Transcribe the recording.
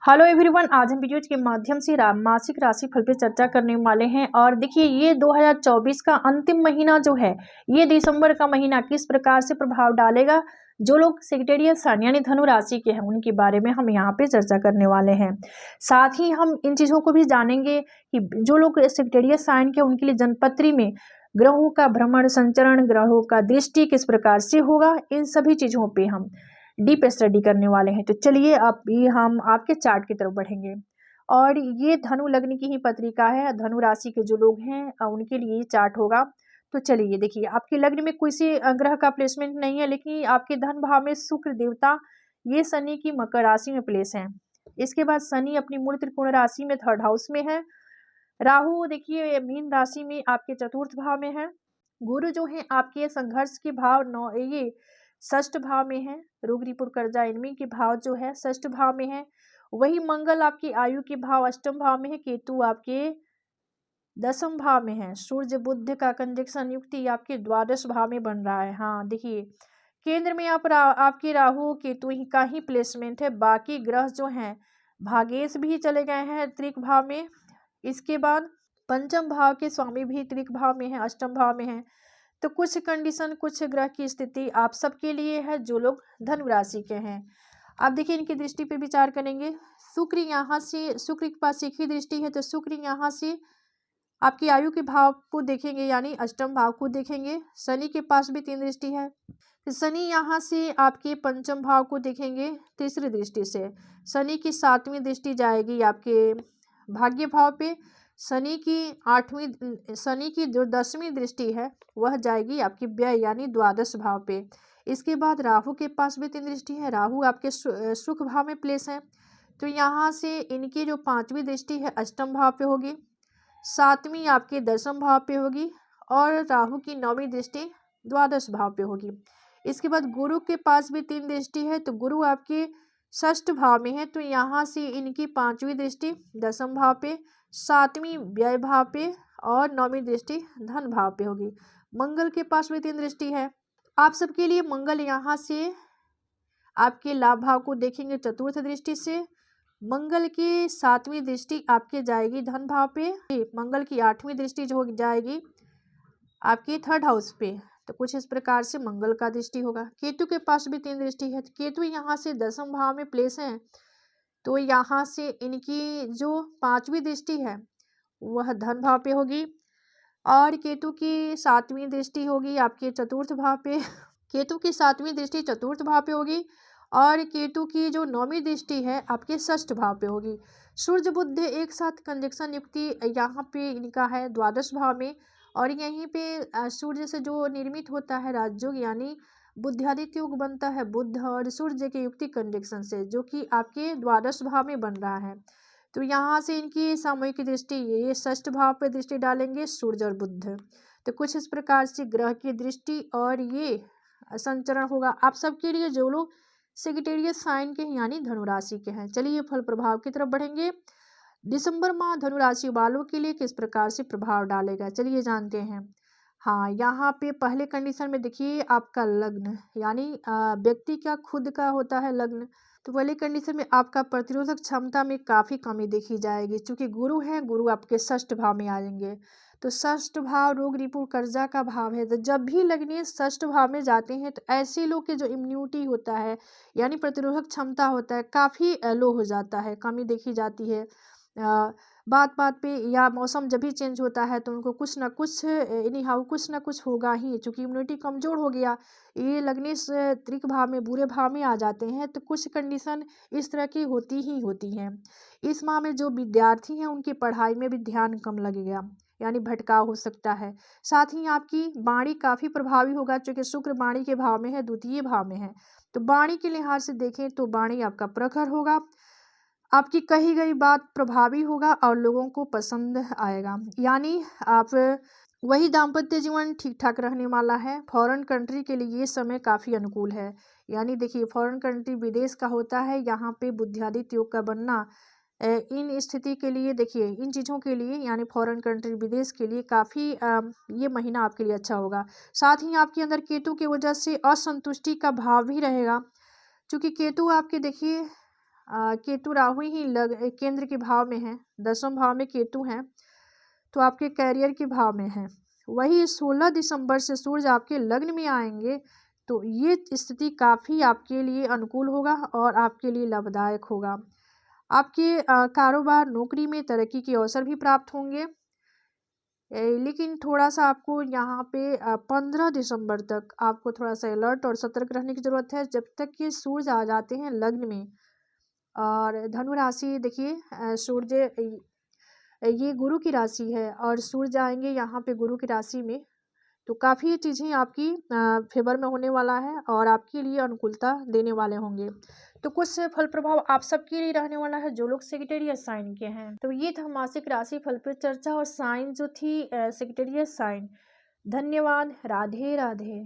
Hello everyone, आज हम video के माध्यम से मासिक राशि फल पे चर्चा करने वाले हैं। और देखिए, ये 2024 का अंतिम महीना जो है, ये दिसंबर का महीना किस प्रकार से प्रभाव डालेगा। जो लोग सेक्रेटेरियल साइन यानी धनु राशि के हैं, उनके बारे में हम यहाँ पे चर्चा करने वाले हैं। साथ ही हम इन चीज़ों को भी जानेंगे कि जो लोग सेक्रेटेरियल साइन के, उनके लिए जनपत्री में ग्रहों का भ्रमण, संचरण, ग्रहों का दृष्टि किस प्रकार से होगा, इन सभी चीज़ों पे हम डीप स्टडी करने वाले हैं। तो चलिए हम आपके चार्ट की तरफ बढ़ेंगे। और ये धनु लग्न की ही पत्रिका है। धनु राशि के जो लोग हैं उनके लिए ये चार्ट होगा। तो चलिए देखिए, आपके लग्न में कोई से ग्रह का प्लेसमेंट नहीं है, लेकिन आपके धन भाव में शुक्र देवता ये शनि की मकर राशि में प्लेस है। इसके बाद शनि अपनी मूल त्रिकोण राशि में थर्ड हाउस में है। राहु देखिए मीन राशि में आपके चतुर्थ भाव में है। गुरु जो है आपके संघर्ष के भाव नौ ये षष्ठ भाव में है। रोग रिपुर कर्जा इनमी के भाव जो है षष्ठ भाव में है। वही मंगल आपकी आयु के भाव अष्टम भाव में है। केतु आपके दसम भाव में है। सूर्य बुध का कंजक्शन युक्ति आपके द्वादश भाव में बन रहा है। हाँ देखिए, केंद्र में आपके राहु केतु ही का ही प्लेसमेंट है। बाकी ग्रह जो हैं भागेश भी चले गए हैं त्रिक भाव में। इसके बाद पंचम भाव के स्वामी भी त्रिक भाव में है, अष्टम भाव में है। तो कुछ कंडीशन, कुछ ग्रह की स्थिति आप सबके लिए है जो लोग धनु राशि के हैं। अब देखिए, इनकी दृष्टि पे विचार करेंगे। शुक्र यहाँ से, शुक्र के पास एक ही दृष्टि है, तो शुक्र यहाँ से आपकी आयु के भाव को देखेंगे, यानी अष्टम भाव को देखेंगे। शनि के पास भी 3 दृष्टि है, तो शनि यहाँ से आपके पंचम भाव को देखेंगे तीसरी दृष्टि से। शनि की 7वीं दृष्टि जाएगी आपके भाग्य भाव पे। शनि की जो 10वीं दृष्टि है वह जाएगी आपकी व्यय यानी द्वादश भाव पे। इसके बाद राहु के पास भी 3 दृष्टि है। राहु आपके सुख भाव में प्लेस है, तो यहाँ से इनकी जो 5वीं दृष्टि है अष्टम भाव पे होगी, 7वीं आपके दसम भाव पे होगी, और राहु की 9वीं दृष्टि द्वादश भाव पे होगी। इसके बाद गुरु के पास भी 3 दृष्टि है, तो गुरु आपके षष्ठ भाव में है, तो यहाँ से इनकी 5वीं दृष्टि दसम भाव पे, 7वीं व्यय भाव पे, और 9वीं दृष्टि धन भाव पे होगी। मंगल के पास भी 3 दृष्टि है। आप सबके लिए मंगल यहाँ से आपके लाभ भाव को देखेंगे चतुर्थ दृष्टि से। मंगल की 7वीं दृष्टि आपके जाएगी धन भाव पे। मंगल की 8वीं दृष्टि जो जाएगी आपकी थर्ड हाउस पे। तो कुछ इस प्रकार से मंगल का दृष्टि होगा। केतु के पास भी 3 दृष्टि है। केतु यहाँ से दसम भाव में प्लेस है, तो यहाँ से इनकी जो 5वीं दृष्टि है वह धन भाव पे होगी, और केतु की 7वीं दृष्टि होगी आपके चतुर्थ भाव पे। केतु की 7वीं दृष्टि चतुर्थ भाव पे होगी, और केतु की जो 9वीं दृष्टि है आपके षष्ठ भाव पे होगी। सूर्य बुध एक साथ कंजक्शन युक्ति यहाँ पे इनका है द्वादश भाव में, और यहीं पे सूर्य से जो निर्मित होता है राजयोग यानी बुद्धादित्य योग बनता है बुध और सूर्य के युक्ति कंजक्शन से, जो कि आपके द्वादश भाव में बन रहा है। तो यहाँ से इनकी सामूहिक दृष्टि ये षष्ठ भाव पर दृष्टि डालेंगे सूर्य और बुध। तो कुछ इस प्रकार से ग्रह की दृष्टि और ये संचरण होगा आप सबके लिए जो लोग सेक्रेटेरियल साइन के हैं यानी धनु राशि के हैं। चलिए फल प्रभाव की तरफ बढ़ेंगे। दिसंबर माह धनु राशि वालों के लिए किस प्रकार से प्रभाव डालेगा, चलिए जानते हैं। हाँ, यहाँ पे पहले कंडीशन में देखिए आपका लग्न यानी व्यक्ति का खुद का होता है लग्न, तो पहले कंडीशन में आपका प्रतिरोधक क्षमता में काफ़ी कमी देखी जाएगी। क्योंकि गुरु है, गुरु आपके षष्ठ भाव में आ जाएंगे, तो षष्ठ भाव रोग रिपू कर्जा का भाव है। तो जब भी लग्न षष्ठ भाव में जाते हैं तो ऐसे लोग के जो इम्यूनिटी होता है यानी प्रतिरोधक क्षमता होता है काफ़ी लो हो जाता है, कमी देखी जाती है। बात बात पे या मौसम जब भी चेंज होता है तो उनको कुछ ना कुछ कुछ ना कुछ होगा ही, क्योंकि इम्यूनिटी कमज़ोर हो गया। ये लग्नेश त्रिक भाव में बुरे भाव में आ जाते हैं, तो कुछ कंडीशन इस तरह की होती ही होती हैं। इस माह में जो विद्यार्थी हैं उनकी पढ़ाई में भी ध्यान कम लगेगा यानी भटकाव हो सकता है। साथ ही आपकी वाणी काफ़ी प्रभावी होगा, क्योंकि शुक्र वाणी के भाव में है, द्वितीय भाव में है। तो वाणी के लिहाज से देखें तो वाणी आपका प्रखर होगा, आपकी कही गई बात प्रभावी होगा और लोगों को पसंद आएगा। यानी आप वही दाम्पत्य जीवन ठीक ठाक रहने वाला है। फॉरेन कंट्री के लिए ये समय काफ़ी अनुकूल है। यानी देखिए, फॉरेन कंट्री विदेश का होता है, यहाँ पे बुद्धिआदित्य योग का बनना इन स्थिति के लिए देखिए, इन चीज़ों के लिए यानी फॉरेन कंट्री विदेश के लिए काफ़ी ये महीना आपके लिए अच्छा होगा। साथ ही आपके अंदर केतु की वजह से असंतुष्टि का भाव भी रहेगा, क्योंकि केतु आपके देखिए केतु राहु ही केंद्र के भाव में है, 10वें भाव में केतु हैं, तो आपके कैरियर के भाव में है। वही 16 दिसंबर से सूर्य आपके लग्न में आएंगे, तो ये स्थिति काफ़ी आपके लिए अनुकूल होगा और आपके लिए लाभदायक होगा। आपके कारोबार नौकरी में तरक्की के अवसर भी प्राप्त होंगे। लेकिन थोड़ा सा आपको यहाँ पे 15 दिसंबर तक आपको थोड़ा सा अलर्ट और सतर्क रहने की ज़रूरत है, जब तक ये सूर्य आ जाते हैं लग्न में। और धनु राशि देखिए, सूर्य ये गुरु की राशि है और सूर्य जाएंगे यहाँ पे गुरु की राशि में, तो काफ़ी चीज़ें आपकी फेवर में होने वाला है और आपके लिए अनुकूलता देने वाले होंगे। तो कुछ फल प्रभाव आप सबके लिए रहने वाला है जो लोग सेक्रेटेरियस साइन के हैं। तो ये था मासिक राशि फल पर चर्चा और साइन जो थी सेक्रेटेरियस साइन। धन्यवाद। राधे राधे।